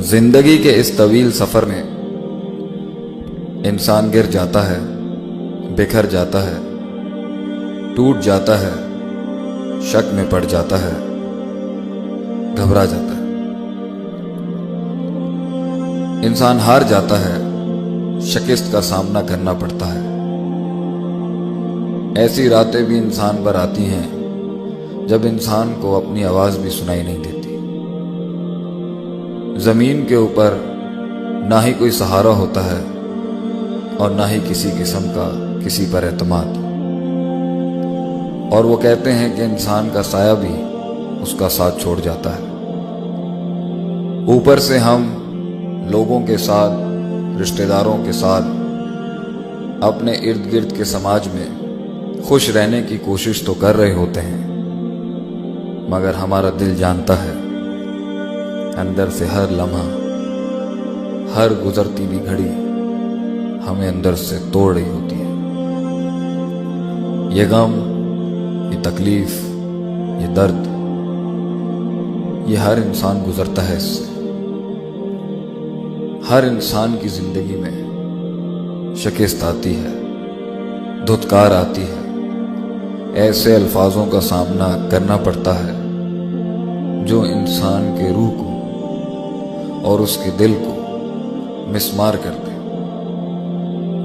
زندگی کے اس طویل سفر میں انسان گر جاتا ہے، بکھر جاتا ہے، ٹوٹ جاتا ہے، شک میں پڑ جاتا ہے، گھبرا جاتا ہے۔ انسان ہار جاتا ہے، شکست کا سامنا کرنا پڑتا ہے۔ ایسی راتیں بھی انسان پر آتی ہیں جب انسان کو اپنی آواز بھی سنائی نہیں دیتی۔ زمین کے اوپر نہ ہی کوئی سہارا ہوتا ہے اور نہ ہی کسی قسم کا کسی پر اعتماد، اور وہ کہتے ہیں کہ انسان کا سایہ بھی اس کا ساتھ چھوڑ جاتا ہے۔ اوپر سے ہم لوگوں کے ساتھ، رشتہ داروں کے ساتھ، اپنے ارد گرد کے سماج میں خوش رہنے کی کوشش تو کر رہے ہوتے ہیں، مگر ہمارا دل جانتا ہے اندر سے ہر لمحہ، ہر گزرتی بھی گھڑی ہمیں اندر سے توڑ رہی ہوتی ہے۔ یہ غم، یہ تکلیف، یہ درد، یہ ہر انسان گزرتا ہے اس سے۔ ہر انسان کی زندگی میں شکست آتی ہے، دھتکار آتی ہے، ایسے الفاظوں کا سامنا کرنا پڑتا ہے جو انسان کے روح کو اور اس کے دل کو مسمار کرتے ہیں۔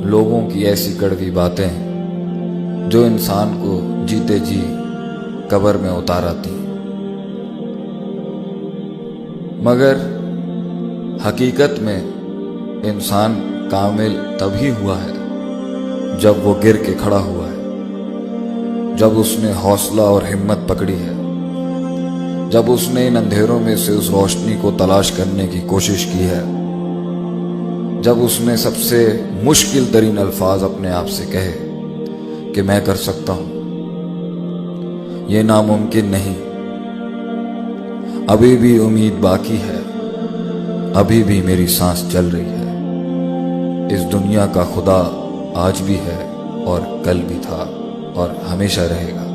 لوگوں کی ایسی کڑوی باتیں جو انسان کو جیتے جی قبر میں اتار آتی ہیں، مگر حقیقت میں انسان کامل تبھی ہوا ہے جب وہ گر کے کھڑا ہوا ہے، جب اس نے حوصلہ اور ہمت پکڑی ہے، جب اس نے ان اندھیروں میں سے اس روشنی کو تلاش کرنے کی کوشش کی ہے، جب اس نے سب سے مشکل ترین الفاظ اپنے آپ سے کہے کہ میں کر سکتا ہوں، یہ ناممکن نہیں، ابھی بھی امید باقی ہے، ابھی بھی میری سانس چل رہی ہے، اس دنیا کا خدا آج بھی ہے اور کل بھی تھا اور ہمیشہ رہے گا۔